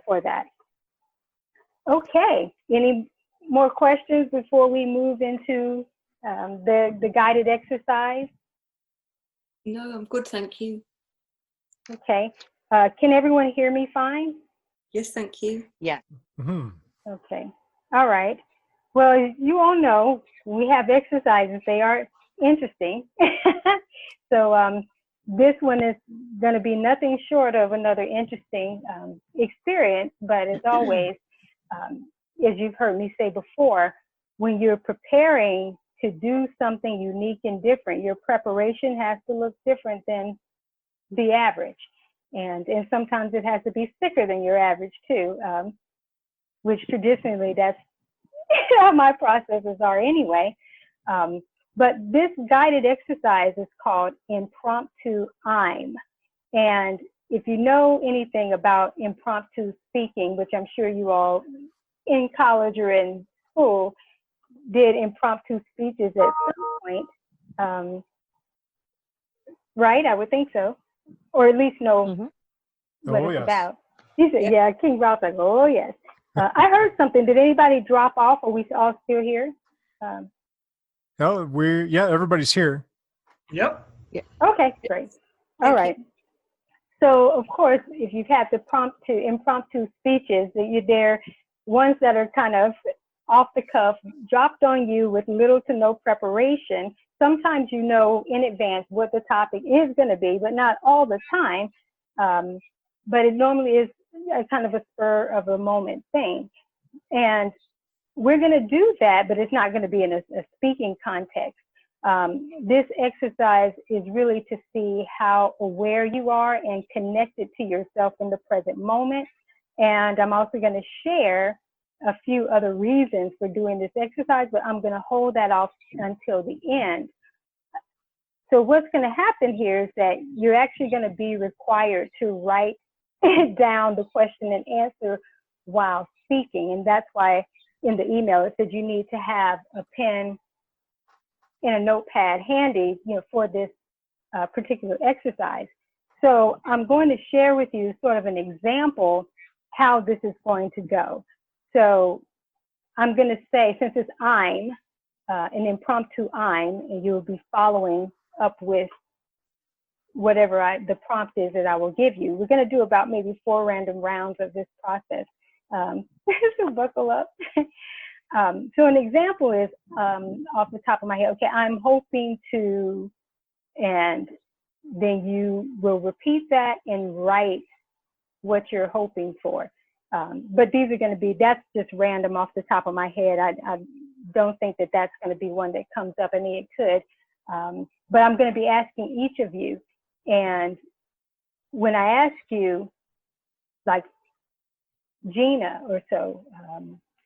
for that. Okay, any more questions before we move into the guided exercise? No, I'm good, thank you. Okay, can everyone hear me fine? Yes, thank you. Yeah. Mm-hmm. Okay, all right. Well, you all know we have exercises. They are interesting. So this one is going to be nothing short of another interesting experience, but as always, as you've heard me say before, when you're preparing to do something unique and different, your preparation has to look different than the average. And sometimes it has to be thicker than your average too, which traditionally that's how my processes are anyway. But this guided exercise is called Impromptu I'm. And if you know anything about impromptu speaking, which I'm sure you all in college or in school did impromptu speeches at some point, right? I would think so, or at least know what it's about. He said, yeah, King Ralph's like, oh yes. I heard something. Did anybody drop off? Are we all still here? No, everybody's here. Yep. Yeah. Okay, great. All right. So of course, if you've had the impromptu speeches, they're ones that are kind of off the cuff, dropped on you with little to no preparation. Sometimes you know in advance what the topic is going to be, but not all the time. But it normally is a kind of a spur of a moment thing. And we're going to do that, but it's not going to be in a speaking context. This exercise is really to see how aware you are and connected to yourself in the present moment. And I'm also going to share a few other reasons for doing this exercise, but I'm going to hold that off until the end. So what's going to happen here is that you're actually going to be required to write down the question and answer while speaking. And that's why in the email it said you need to have a pen and a notepad handy, for this particular exercise. So I'm going to share with you sort of an example how this is going to go. So I'm going to say, since it's I'm, an impromptu I'm, and you'll be following up with whatever the prompt is that I will give you. We're going to do about maybe 4 random rounds of this process. So buckle up. So an example is off the top of my head, okay, I'm hoping to, and then you will repeat that and write what you're hoping for. But these are going to be, that's just random off the top of my head. I don't think that that's going to be one that comes up. I mean, it could, but I'm going to be asking each of you. And when I ask you, like GINA or so,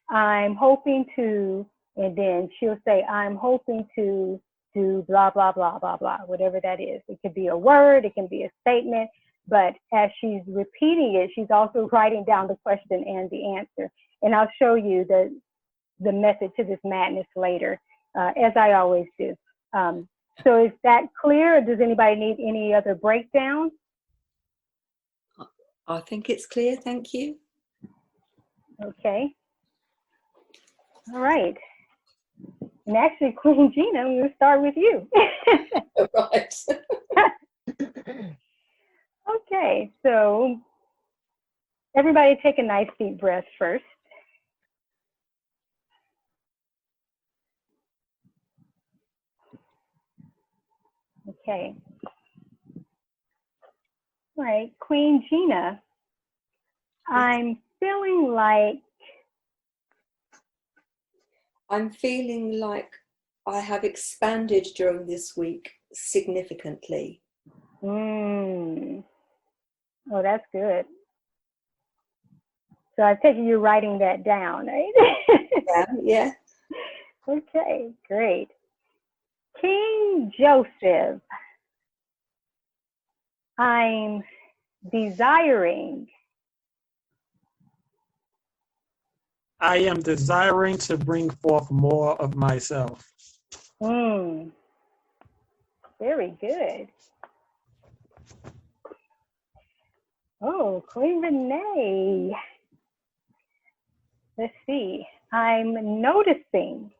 I'm hoping to, and then she'll say, I'm hoping to do blah, blah, blah, blah, blah, whatever that is. It could be a word, it can be a statement, but as she's repeating it, she's also writing down the question and the answer. And I'll show you the method to this madness later, as I always do. So is that clear, or does anybody need any other breakdown? I think it's clear, thank you. Okay. All right. And actually, Queen GINA, I'm going to start with you. Right. Okay, so everybody take a nice deep breath first. Okay. All right, Queen GINA, I'm feeling like I have expanded during this week significantly. Oh, that's good. So I take it you're writing that down, right? Yeah. Okay, great. King Joseph, I'm desiring. I am desiring to bring forth more of myself. Very good. Oh, Queen Renee. Let's see. I'm noticing.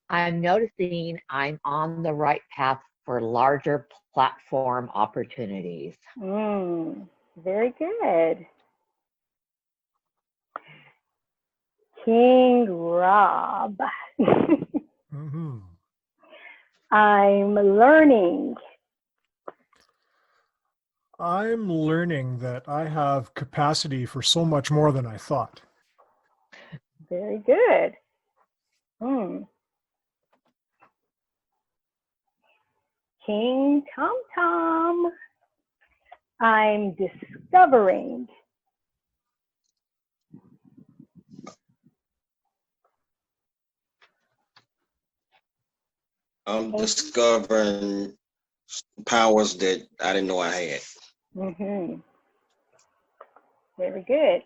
I'm noticing I'm on the right path for larger platform opportunities. Very good. King Rob. Mm-hmm. I'm learning. I'm learning that I have capacity for so much more than I thought. Very good. King Tom Tom. I'm discovering. I'm discovering powers that I didn't know I had. Very good.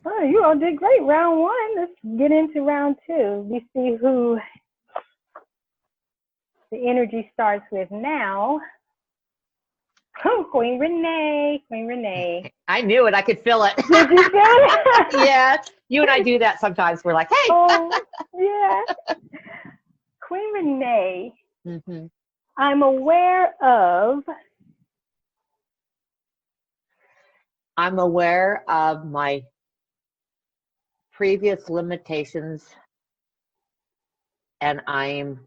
Oh, you all did great. Round one. Let's get into round two. We see who the energy starts with now. Oh, Queen Renee. Queen Renee. I knew it. I could feel it. Did you feel it? Yeah. You and I do that sometimes. We're like, hey. Oh, yeah. Queen Renee. I'm aware of. I'm aware of my previous limitations and I'm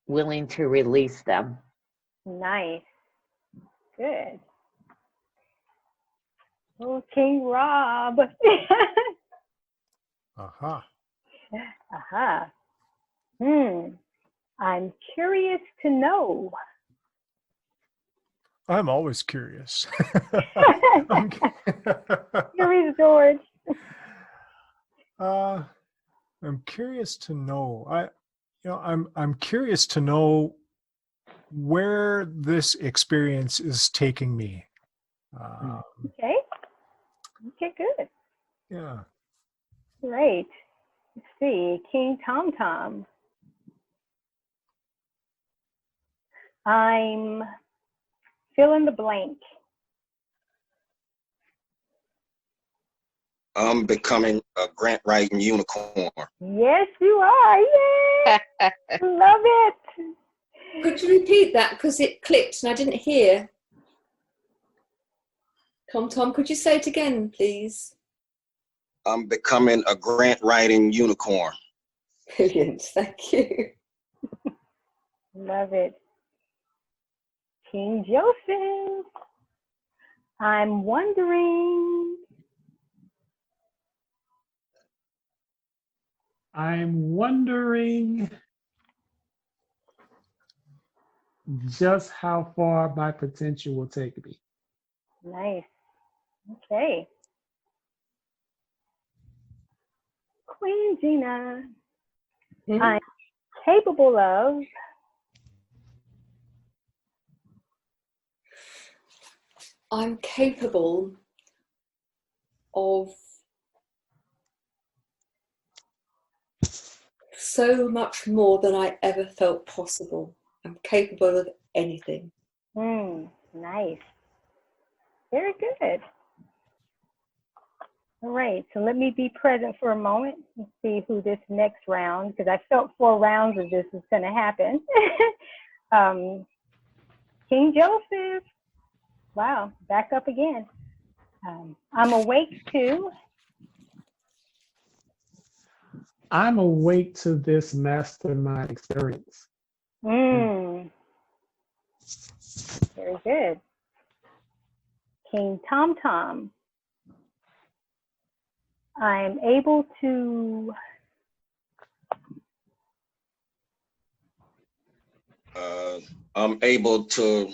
willing to release them. Nice. Good. Oh, King Rob. Aha. Aha. I'm curious to know. I'm always curious. Curious George. I'm curious to know. I'm curious to know where this experience is taking me. Okay. Okay, good. Yeah. Great. Let's see. King Tom Tom. I'm fill in the blank. I'm becoming a grant writing unicorn. Yes, you are. Yay! Love it. Could you repeat that? Because it clicked and I didn't hear. Tom, could you say it again, please? I'm becoming a grant writing unicorn. Brilliant, thank you. Love it. King Joseph. I'm wondering. I'm wondering just how far my potential will take me. Nice. Okay. Queen GINA. I'm capable of. I'm capable of so much more than I ever felt possible. I'm capable of anything. Nice. Very good. All right, so let me be present for a moment and see who this next round, because I felt 4 rounds of this was going to happen. King Joseph. Wow, back up again. I'm awake to. I'm awake to this mastermind experience. Very good. King Tom Tom. I'm able to. I'm able to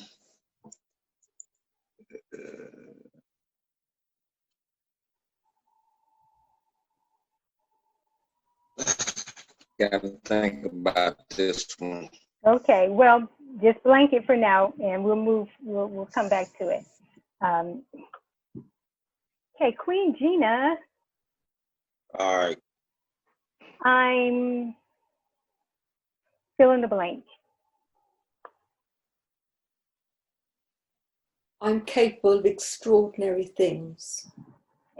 gotta think about this one. Okay, well, just blank it for now, and we'll move. We'll come back to it. Okay, Queen GINA. All right. I'm fill in the blank. I'm capable of extraordinary things.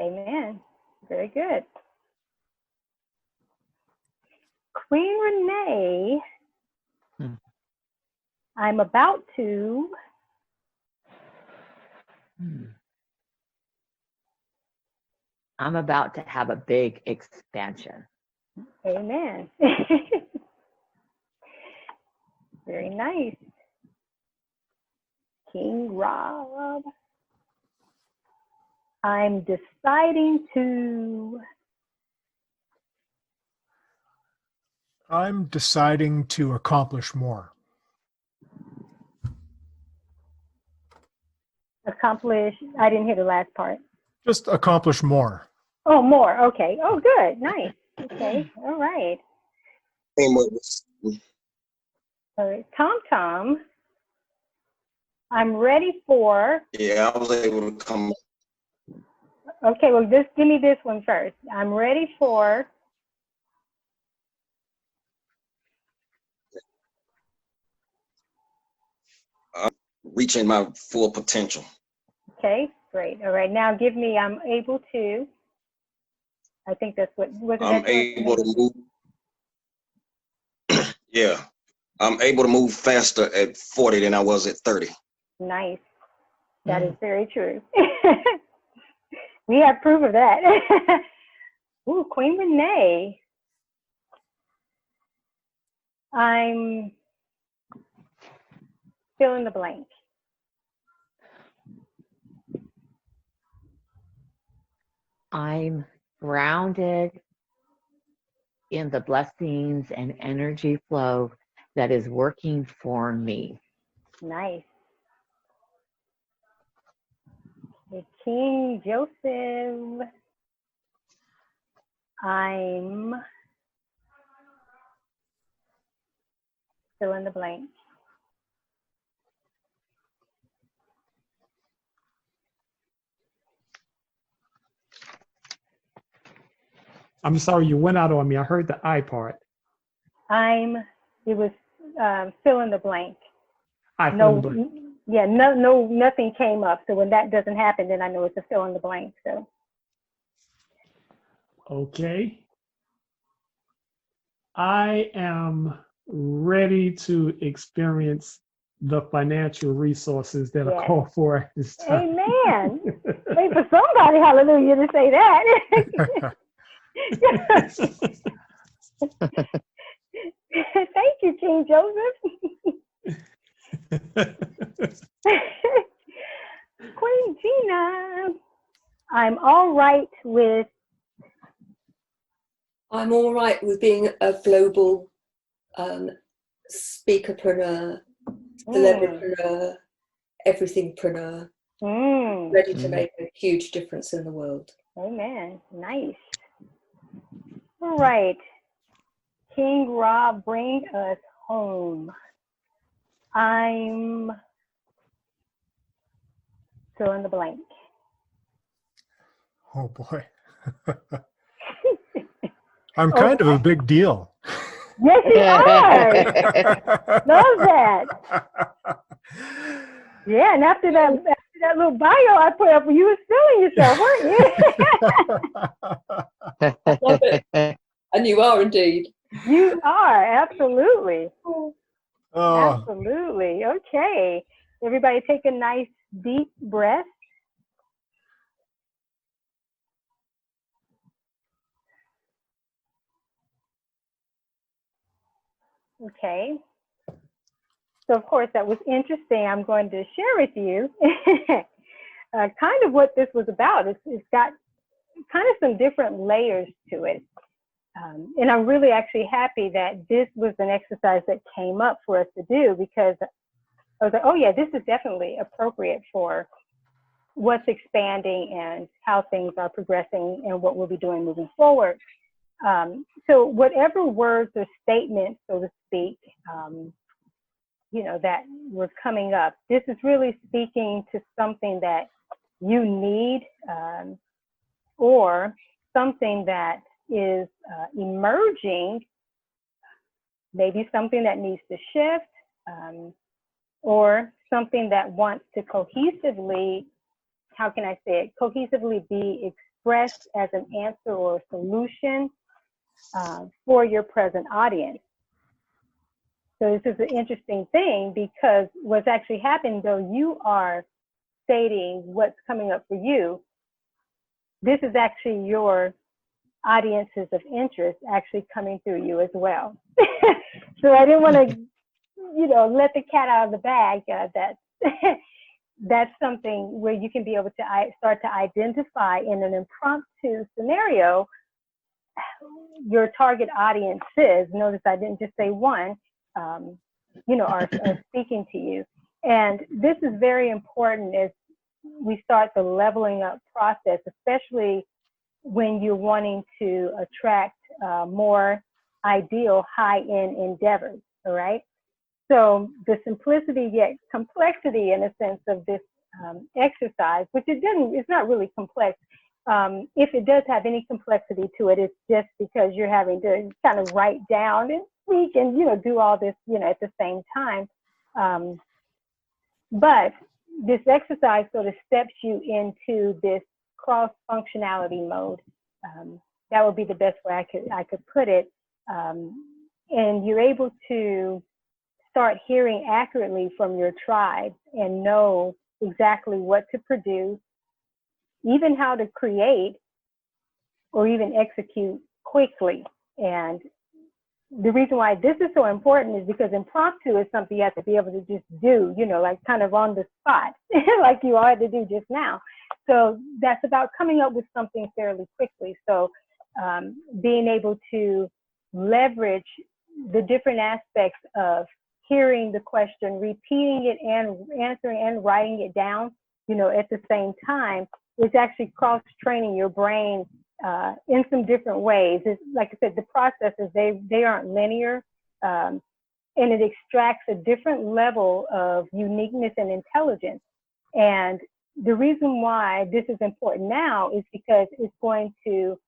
Amen. Very good. Queen Renee, Hmm. I'm about to I'm about to have a big expansion. Amen. Very nice. King Rob. I'm deciding to. I'm deciding to accomplish more. Accomplish. I didn't hear the last part. Just accomplish more. Oh, more. Okay. Oh, good. Nice. Okay. All right. Same with- All right. Tom Tom. I'm ready for. Yeah, I was able to come. Okay. Well, just give me this one first. I'm ready for. Reaching my full potential. Okay. Great. All right. Now give me. I'm able to. I think that's what. Wasn't I'm that able to move. Yeah, I'm able to move faster at 40 than I was at 30. Nice. That is very true. We have proof of that. Ooh, Queen Renee. I'm fill in the blank. I'm grounded in the blessings and energy flow that is working for me. Nice. Okay, King Joseph. I'm fill in the blank. I'm sorry, you went out on me. I heard the I part. It was fill in the blank. I fill No, in the blank. yeah, nothing came up. So when that doesn't happen, then I know it's a fill in the blank. So Okay. I am ready to experience the financial resources that are Yes. called for at this time. Amen. Wait for somebody, hallelujah, to say that. Thank you, King Joseph. Queen Gina, I'm all right with. I'm all right with being a global speakerpreneur, celebritypreneur, everythingpreneur, ready to make a huge difference in the world. Amen. Nice. All right. King Rob, bring us home. I'm fill in the blank. Oh boy. I'm kind of a big deal. Yes, you are. Love that. Yeah, and after that little bio I put up, you was feeling yourself, weren't you? I love it. And you are indeed. You are, absolutely. Oh. Absolutely. Okay. Everybody take a nice deep breath. Okay. So of course that was interesting. I'm going to share with you kind of what this was about. It's got kind of some different layers to it. And I'm really actually happy that this was an exercise that came up for us to do, because I was like, oh yeah, this is definitely appropriate for what's expanding and how things are progressing and what we'll be doing moving forward. So whatever words or statements, so to speak, that were coming up, this is really speaking to something that you need, or something that is emerging, maybe something that needs to shift, or something that wants to cohesively, how can I say it, cohesively be expressed as an answer or a solution for your present audience. So this is an interesting thing, because what's actually happening, though you are stating what's coming up for you, this is actually your audiences of interest actually coming through you as well. So I didn't want to, let the cat out of the bag. That's something where you can be able to start to identify in an impromptu scenario your target audiences. Notice I didn't just say one, are speaking to you. And this is very important as we start the leveling up process, especially when you're wanting to attract more ideal high-end endeavors, all right? So the simplicity yet complexity in a sense of this exercise, which it's not really complex. If it does have any complexity to it, it's just because you're having to kind of write down and speak and, do all this, at the same time. But this exercise sort of steps you into this cross-functionality mode. That would be the best way I could put it. And you're able to start hearing accurately from your tribe and know exactly what to produce, even how to create or even execute quickly. And the reason why this is so important is because impromptu is something you have to be able to just do, like kind of on the spot, like you had to do just now. So that's about coming up with something fairly quickly. So being able to leverage the different aspects of hearing the question, repeating it and answering and writing it down, at the same time, is actually cross-training your brain in some different ways. It's, like I said, the processes, they aren't linear, and it extracts a different level of uniqueness and intelligence. And the reason why this is important now is because it's going to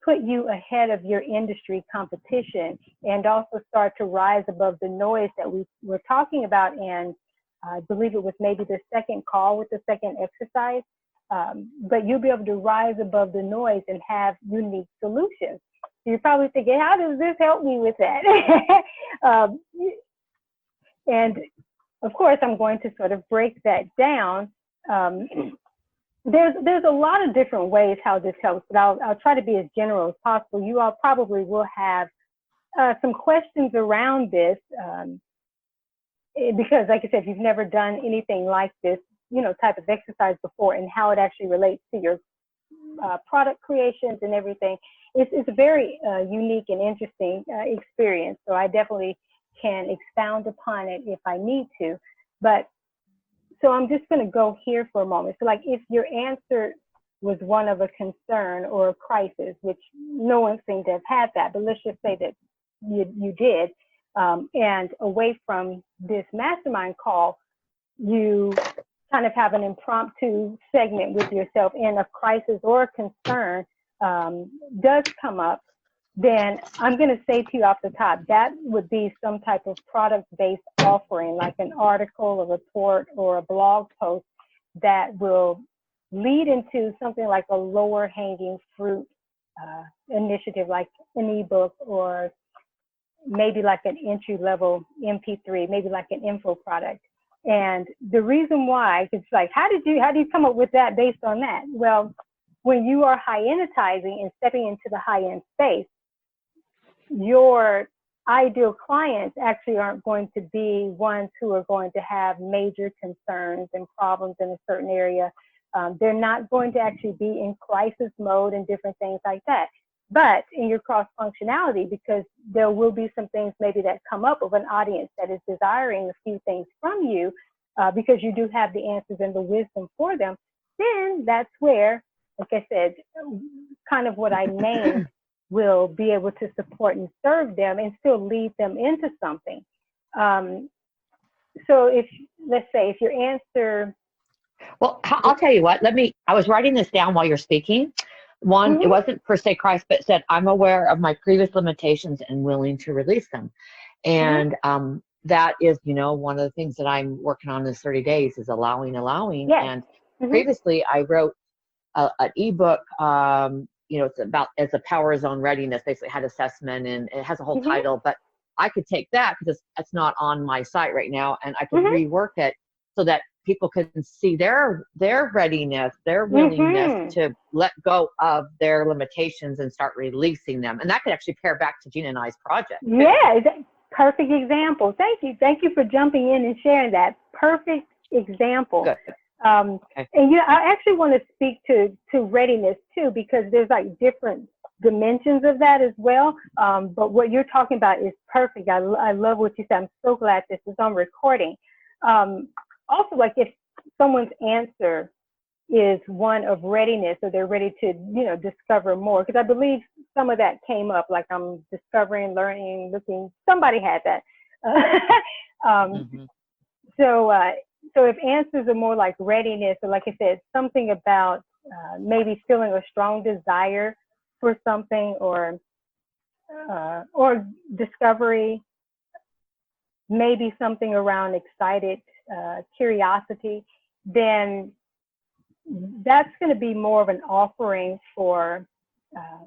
put you ahead of your industry competition and also start to rise above the noise that we were talking about in, I believe it was maybe the second call with the second exercise. But you'll be able to rise above the noise and have unique solutions. So you're probably thinking, how does this help me with that? And of course, I'm going to sort of break that down. There's a lot of different ways how this helps, but I'll try to be as general as possible. You all probably will have some questions around this because, like I said, if you've never done anything like this, type of exercise before and how it actually relates to your product creations and everything. It's a very unique and interesting experience. So I definitely can expound upon it if I need to. But so I'm just going to go here for a moment. So like if your answer was one of a concern or a crisis, which no one seemed to have had that, but let's just say that you did, and away from this mastermind call, you kind of have an impromptu segment with yourself and a crisis or a concern does come up, then I'm going to say to you off the top, that would be some type of product-based offering, like an article, a report, or a blog post that will lead into something like a lower hanging fruit initiative, like an ebook, or maybe like an entry-level MP3, maybe like an info product. And the reason why, it's like, how do you come up with that based on that? Well, when you are high-enditizing and stepping into the high-end space, your ideal clients actually aren't going to be ones who are going to have major concerns and problems in a certain area. They're not going to actually be in crisis mode and different things like that. But in your cross-functionality, because there will be some things maybe that come up of an audience that is desiring a few things from you, because you do have the answers and the wisdom for them, then that's where, like I said, kind of what I named will be able to support and serve them and still lead them into something. So if, let's say, if your answer... Well, I'll tell you what, I was writing this down while you're speaking. One, it wasn't per se Christ, but said, I'm aware of my previous limitations and willing to release them. And that is, you know, one of the things that I'm working on this 30 days is allowing. Yes. And previously I wrote an ebook, you know, it's about as a power zone readiness, basically had assessment, and it has a whole title, but I could take that because it's not on my site right now, and I could rework it so that people can see their readiness, their willingness to let go of their limitations and start releasing them. And that could actually pair back to Gina and I's project. Yeah, perfect example. Thank you. Thank you for jumping in and sharing that. Perfect example. Good. And you know, I actually want to speak to readiness too, because there's like different dimensions of that as well. But what you're talking about is perfect. I love what you said. I'm so glad this is on recording. Also, like if someone's answer is one of readiness, or they're ready to, you know, discover more, because I believe some of that came up, like I'm discovering, learning, looking. Somebody had that. So if answers are more like readiness, or like I said, something about maybe feeling a strong desire for something, or discovery, maybe something around excited curiosity, then that's going to be more of an offering for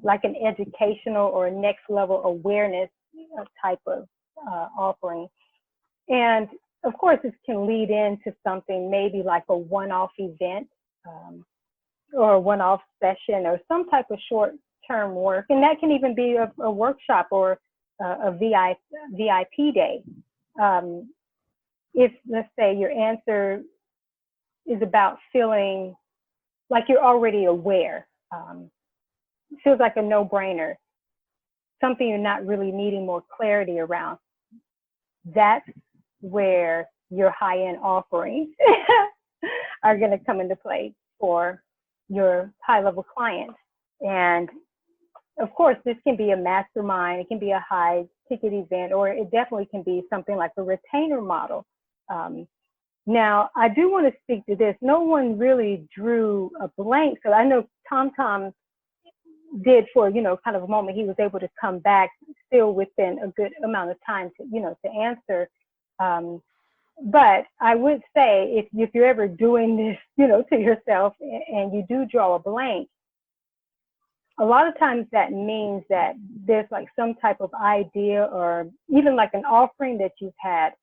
like an educational or next level awareness type of offering. And of course, this can lead into something maybe like a one-off event or a one-off session, or some type of short-term work. And that can even be a workshop or a VIP day. If, let's say, your answer is about feeling like you're already aware, feels like a no-brainer, something you're not really needing more clarity around, that's where your high-end offerings are going to come into play for your high-level clients. And of course, this can be a mastermind, it can be a high-ticket event, or it definitely can be something like a retainer model. Now, I do want to speak to this. No one really drew a blank. So I know Tom did for, you know, kind of a moment. He was able to come back still within a good amount of time to, you know, to answer. But I would say if you're ever doing this, you know, to yourself, and you do draw a blank, a lot of times that means that there's like some type of idea, or even like an offering that you've had,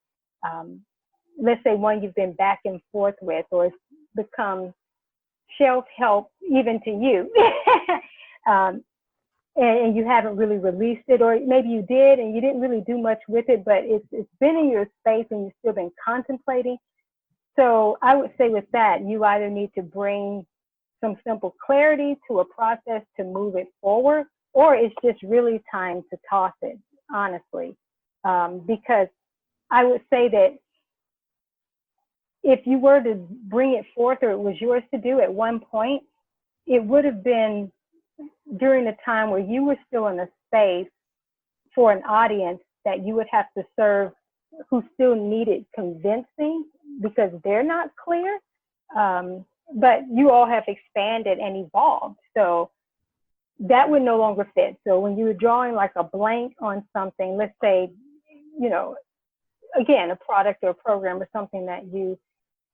let's say one you've been back and forth with, or it's become shelf help even to you, and you haven't really released it, or maybe you did and you didn't really do much with it, but it's been in your space and you've still been contemplating. So I would say with that, you either need to bring some simple clarity to a process to move it forward, or it's just really time to toss it, honestly. Because I would say that if you were to bring it forth, or it was yours to do at one point, it would have been during a time where you were still in a space for an audience that you would have to serve, who still needed convincing because they're not clear. But you all have expanded and evolved. So that would no longer fit. So when you were drawing like a blank on something, let's say, you know, again, a product or a program or something that you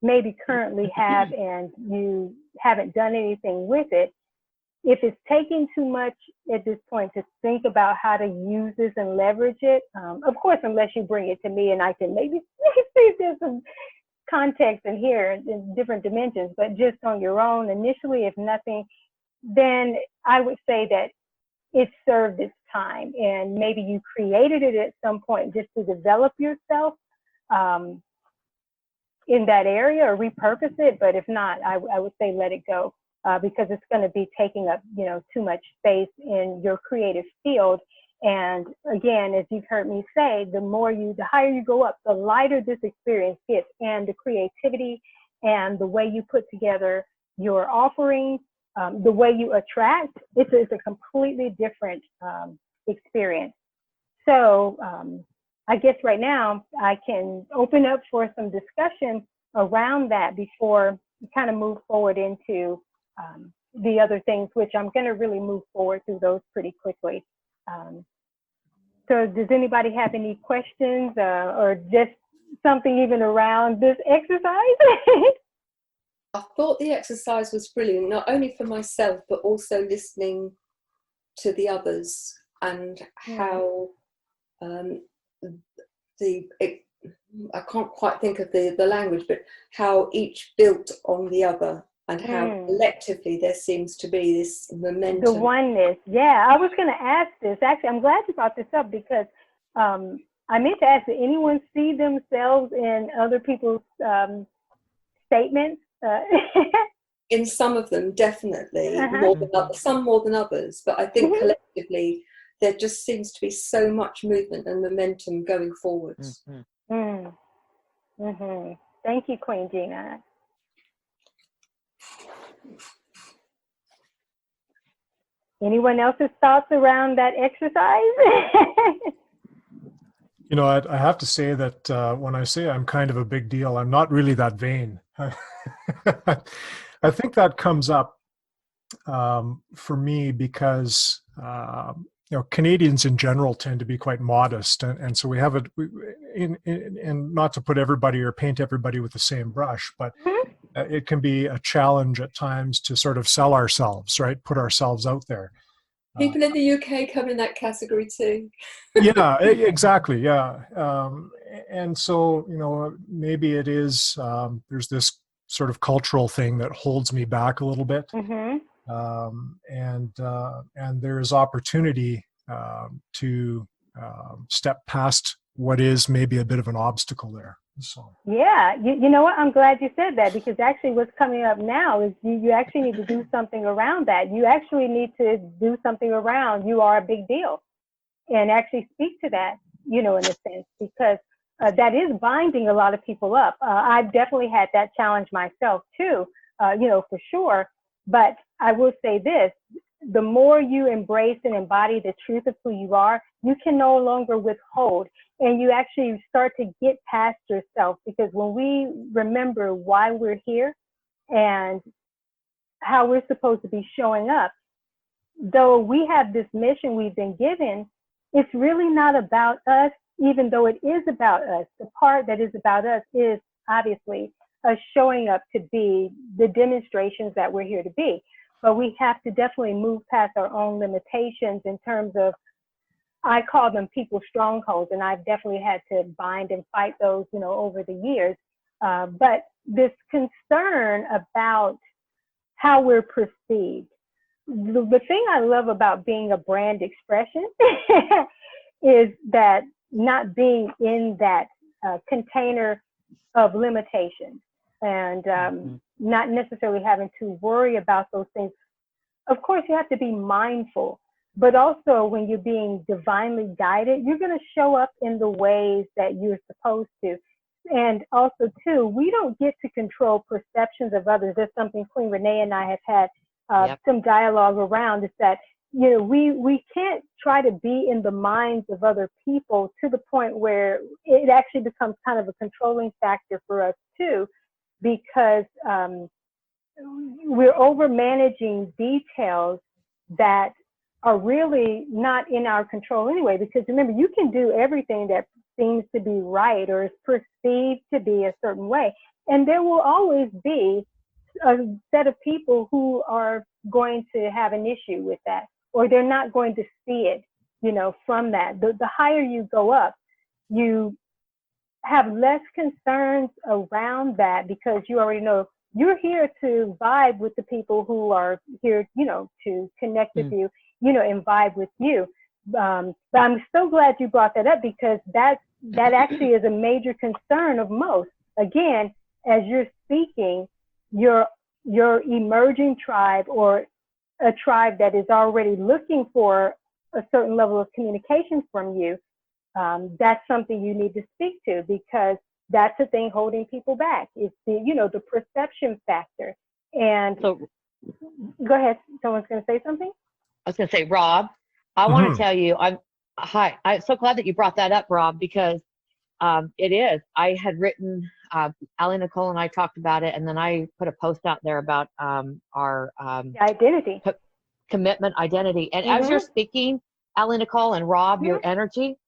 maybe currently have and you haven't done anything with it, if it's taking too much at this point to think about how to use this and leverage it, of course, unless you bring it to me and I can maybe see if there's some context in here in different dimensions, but just on your own initially, if nothing, then I would say that it served its time, and maybe you created it at some point just to develop yourself in that area, or repurpose it. But if not, I would say let it go, because it's going to be taking up, you know, too much space in your creative field. And again, as you've heard me say, the higher you go up, the lighter this experience gets, and the creativity and the way you put together your offerings, the way you attract, it's a completely different experience. So I guess right now I can open up for some discussion around that before we kind of move forward into the other things, which I'm going to really move forward through those pretty quickly. So does anybody have any questions or just something even around this exercise? I thought the exercise was brilliant, not only for myself, but also listening to the others and how I can't quite think of the language, but how each built on the other and how collectively there seems to be this momentum. The oneness. Yeah, I was going to ask this. Actually, I'm glad you brought this up because I meant to ask, did anyone see themselves in other people's statements? In some of them, definitely, more than others, some more than others. But I think collectively, there just seems to be so much movement and momentum going forwards. Thank you, Queen Gina. Anyone else's thoughts around that exercise? You know, I have to say that when I say I'm kind of a big deal, I'm not really that vain. I think that comes up for me because you know, Canadians in general tend to be quite modest, and so we have and not to put everybody or paint everybody with the same brush, but it can be a challenge at times to sort of sell ourselves, right? Put ourselves out there. People in the UK come in that category too. Yeah, exactly. Yeah. And so, you know, maybe it is, there's this sort of cultural thing that holds me back a little bit. And there is opportunity to step past what is maybe a bit of an obstacle there. So. Yeah, you know what? I'm glad you said that because actually what's coming up now is you actually need to do something around that. You actually need to do something around you are a big deal and actually speak to that, you know, in a sense, because that is binding a lot of people up. I've definitely had that challenge myself too, you know, for sure. But I will say this, the more you embrace and embody the truth of who you are, you can no longer withhold. And you actually start to get past yourself, because when we remember why we're here and how we're supposed to be showing up, though we have this mission we've been given, it's really not about us, even though it is about us. The part that is about us is obviously us showing up to be the demonstrations that we're here to be. But we have to definitely move past our own limitations in terms of, I call them people's strongholds, and I've definitely had to bind and fight those, you know, over the years. But this concern about how we're perceived. The thing I love about being a brand expression is that not being in that container of limitations and not necessarily having to worry about those things. Of course, you have to be mindful. But also when you're being divinely guided, you're going to show up in the ways that you're supposed to. And also, too, we don't get to control perceptions of others. That's something Queen René and I have had some dialogue around, is that, you know, we can't try to be in the minds of other people to the point where it actually becomes kind of a controlling factor for us, too, because we're over managing details that are really not in our control anyway. Because remember, you can do everything that seems to be right or is perceived to be a certain way. And there will always be a set of people who are going to have an issue with that, or they're not going to see it, you know, from that. The higher you go up, you have less concerns around that, because you already know you're here to vibe with the people who are here, you know, to connect with you, you know, and vibe with you. But I'm so glad you brought that up, because that actually is a major concern of most. Again, as you're speaking, your emerging tribe, or a tribe that is already looking for a certain level of communication from you, that's something you need to speak to, because that's the thing holding people back. It's the, you know, the perception factor. And So, go ahead. Someone's going to say something? I was going to say, Rob, I want to tell you, I'm so glad that you brought that up, Rob, because it is. I had written, AliNICOLE and I talked about it, and then I put a post out there about our identity, commitment identity. And as you're speaking, AliNICOLE and Rob, Mhm. your energy,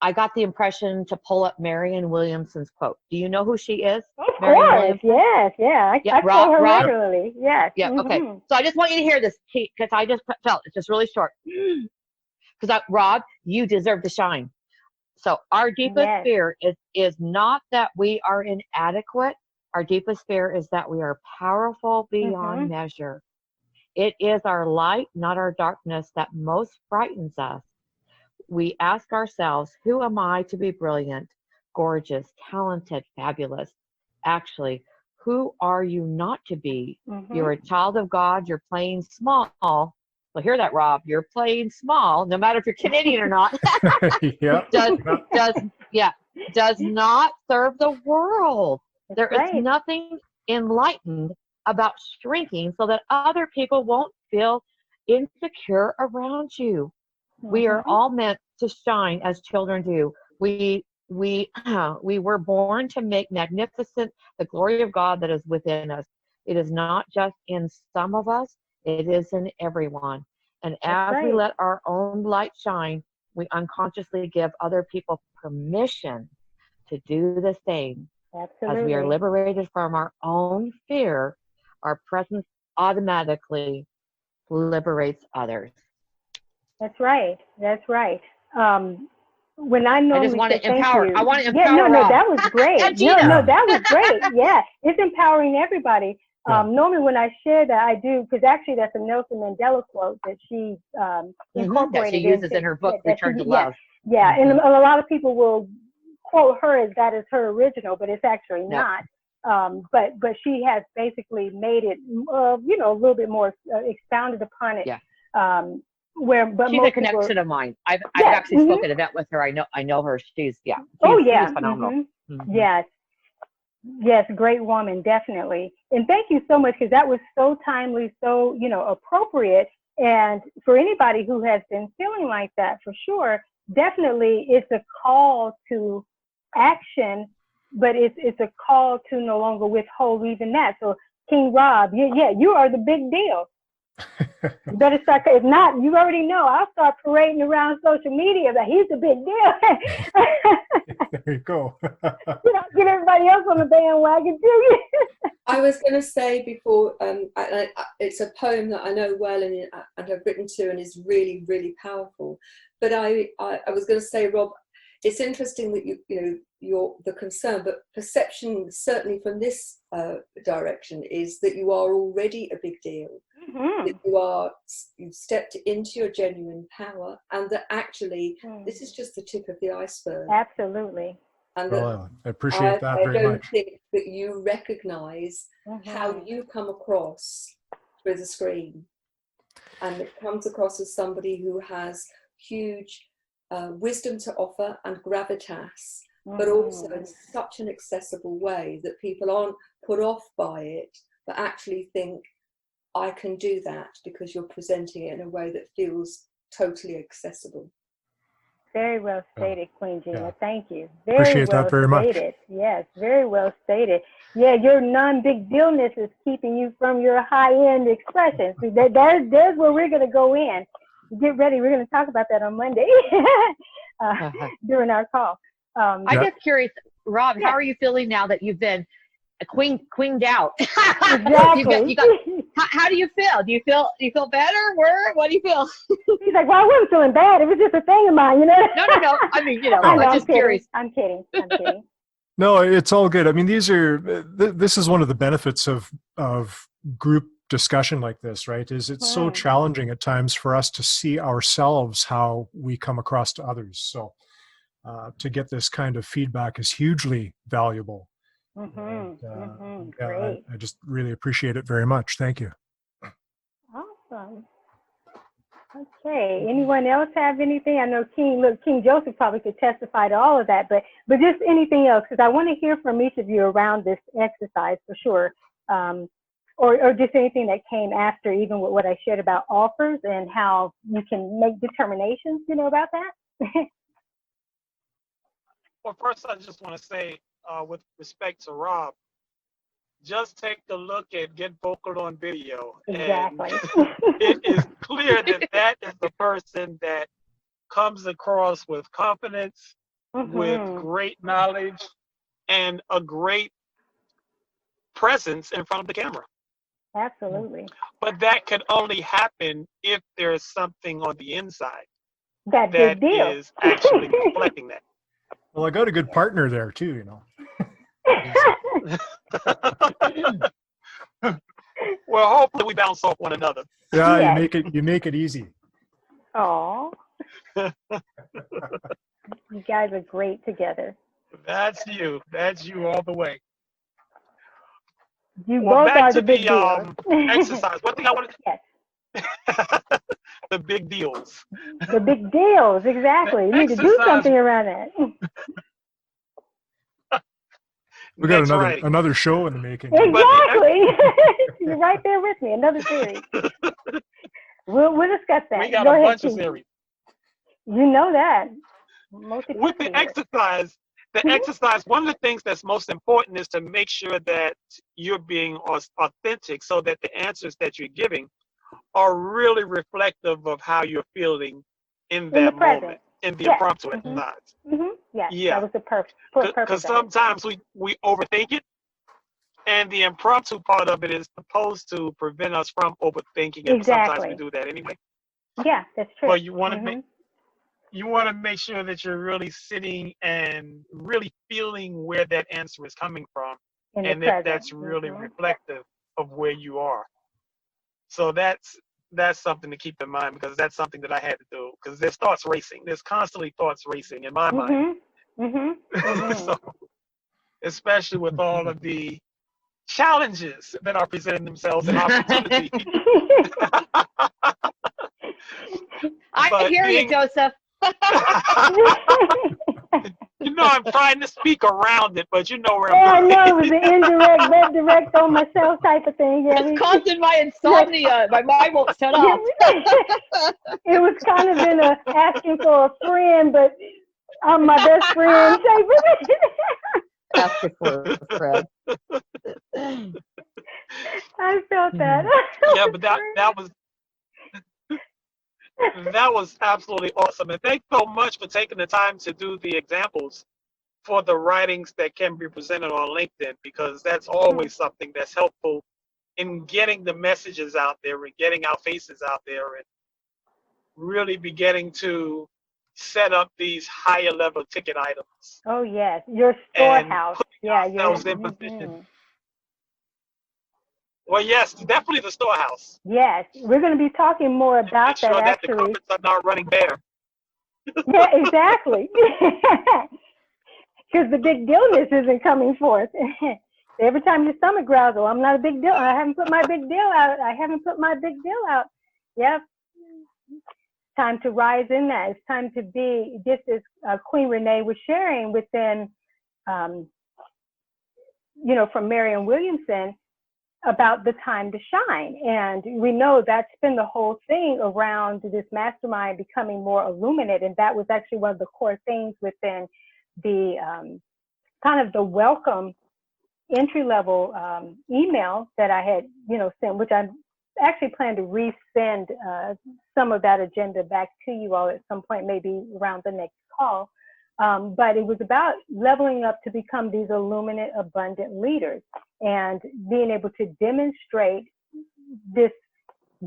I got the impression to pull up Marianne Williamson's quote. Do you know who she is? Of Marianne course, Williamson? yes, yeah. Yeah, I quote her Rob? regularly. Yes. Yeah, okay. Mhm. So I just want you to hear this, because I just felt it's just really short. Because Rob, you deserve to shine. So our deepest Yes. fear is not that we are inadequate. Our deepest fear is that we are powerful beyond Mhm. measure. It is our light, not our darkness, that most frightens us. We ask ourselves, who am I to be brilliant, gorgeous, talented, fabulous? Actually, who are you not to be? You're a Mhm. child of God. You're playing small. Well, hear that, Rob. You're playing small, no matter if you're Canadian or not. Yeah. does does not serve the world. That's There is right. nothing enlightened about shrinking so that other people won't feel insecure around you. We are Mhm. all meant to shine as children do. We were born to make magnificent the glory of God that is within us. It is not just in some of us, it is in everyone. And That's as we right. let our own light shine, we unconsciously give other people permission to do the same. As we are Absolutely. liberated from our own fear, our presence automatically liberates others. That's right. That's right. When I I just normally want say to thank empower. I you, want to yeah, no, empower no, Rob that was great. and No, Gina. no, Yeah. that was great. Yeah, it's empowering everybody. Yeah. Normally when I share that, I do, because actually that's a Nelson Mandela quote that she That she incorporated uses into, in her book, that she, Return to yeah, Love. yeah. And a lot of people will quote her as that is her original, but it's actually No. not. But she has basically made it, a little bit more expounded upon it. Yeah. But She's a most people, connection of mine. I've yeah, actually spoken at an event with her. I know her. She's oh she's yeah, phenomenal. Mm-hmm. yes, yes, great woman, definitely. And thank you so much, because that was so timely, so appropriate. And for anybody who has been feeling like that, for sure, definitely, it's a call to action, but it's a call to no longer withhold even that. So King Rob, yeah, you are the big deal. You better start. If not, you already know. I'll start parading around social media that he's a big deal. There you go. Get everybody else on the bandwagon too. I was going to say before, it's a poem that I know well and have written to, and is really, really powerful. But I was going to say, Rob, it's interesting that you're the concern, but perception, certainly from this direction, is that you are already a big deal. Mm-hmm. That you've stepped into your genuine power, and that actually this is just the tip of the iceberg. Absolutely. And Well, I appreciate that I very don't much. think that you recognize how you come across through the screen, and it comes across as somebody who has huge wisdom to offer and gravitas, but also in such an accessible way that people aren't put off by it, but actually think, I can do that because you're presenting it in a way that feels totally accessible. Very well stated, Queen Gina. Yeah. Thank you. Very Appreciate well that very much. stated. Yes, very well stated. Yeah, your non-big dealness is keeping you from your high-end expressions. See, there's where we're going to go in. Get ready. We're going to talk about that on Monday during our call. I'm just curious, Rob, how are you feeling now that you've been queened out? Exactly. How do you feel? Do you feel better? What do you feel? He's like, well, I wasn't feeling bad. It was just a thing of mine, No. I mean, I'm just curious. I'm kidding. No, it's all good. I mean, this is one of the benefits of group discussion like this, right? Is it's so challenging at times for us to see ourselves how we come across to others. So to get this kind of feedback is hugely valuable. Great. I just really appreciate it very much. Thank you. Awesome. Okay. Anyone else have anything? I know King Joseph probably could testify to all of that, but just anything else, because I want to hear from each of you around this exercise for sure, or just anything that came after, even with what I shared about offers and how you can make determinations, about that. Well, first, I just want to say, with respect to Rob, just take a look at Get Vocal on Video. Exactly. And it is clear that is the person that comes across with confidence, with great knowledge, and a great presence in front of the camera. Absolutely. But that could only happen if there's something on the inside That that big deal. is actually reflecting that. Well, I got a good partner there too, you know. Well, hopefully we bounce off one another. Yeah, Yes. you make it easy. Oh, you guys are great together. That's you all the way. You Well, both back are to the big the deal. exercise. One thing I want to Yes. the big deals. The big deals, exactly. You need to do exercise- something around that. We got Next writing. another show in the making. Exactly. You're right there with me. Another series. We'll discuss that. We got Go a ahead, bunch of Keith. series. You know that. With the exercise, one of the things that's most important is to make sure that you're being authentic so that the answers that you're giving are really reflective of how you're feeling in that moment, in the impromptu exercise. Yes, Yeah. that was the purpose. Because sometimes we overthink it, and the impromptu part of it is supposed to prevent us from overthinking it. But sometimes we do that anyway. Yeah, that's true. But you want to make sure that you're really sitting and really feeling where that answer is coming from, and if that's really reflective of where you are. So that's something to keep in mind, because that's something that I had to do, because there's thoughts racing. There's constantly thoughts racing in my mind. So, especially with all of the challenges that are presenting themselves and opportunities. I hear you, Joseph. You know, I'm trying to speak around it, but you know where I'm going. going. I know, it was an indirect, led direct on myself type of thing. Yeah, It's causing my insomnia. My mind won't shut off. It was kind of in asking for a friend, but I'm my best friend. Asking for a friend. I felt that. Yeah, but that was absolutely awesome. And thanks so much for taking the time to do the examples for the writings that can be presented on LinkedIn, because that's always something that's helpful in getting the messages out there and getting our faces out there and really beginning to set up these higher level ticket items. Oh yes, your storehouse. Yeah, ourselves in position. Well, yes, definitely the storehouse. Yes, we're going to be talking more about make sure that that actually. the cupboards are not running bare. Yeah, exactly. Because the big dealness isn't coming forth. Every time your stomach growls, oh, I'm not a big deal. I haven't put my big deal out. Yep. Time to rise in that. It's time to be, just as Queen Renee was sharing within, from Marianne Williamson, about the time to shine. And we know that's been the whole thing around this mastermind becoming more illuminate. And that was actually one of the core things within the kind of the welcome entry-level email that I had, sent, which I actually plan to resend some of that agenda back to you all at some point, maybe around the next call. But it was about leveling up to become these illuminate, abundant leaders and being able to demonstrate this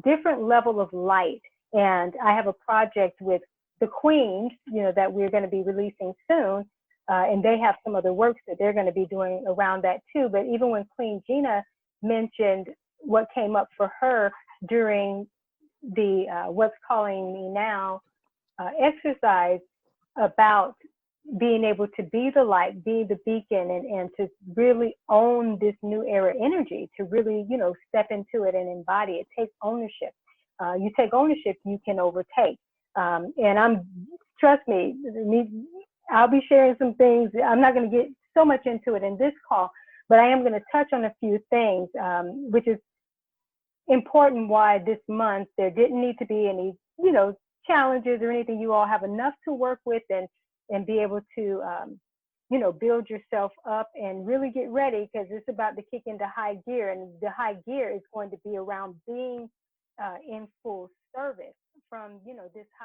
different level of light. And I have a project with the Queens, that we're going to be releasing soon. And they have some other works that they're going to be doing around that too. But even when Queen GINA mentioned what came up for her during the What's Calling Me Now exercise about being able to be the light, be the beacon, and to really own this new era energy, to really, step into it and embody it, take ownership. You take ownership, you can overtake. And trust me, I'll be sharing some things. I'm not going to get so much into it in this call, but I am going to touch on a few things, which is important why this month there didn't need to be any, challenges or anything. You all have enough to work with and be able to, build yourself up and really get ready, because it's about to kick into high gear. And the high gear is going to be around being in full service from, this high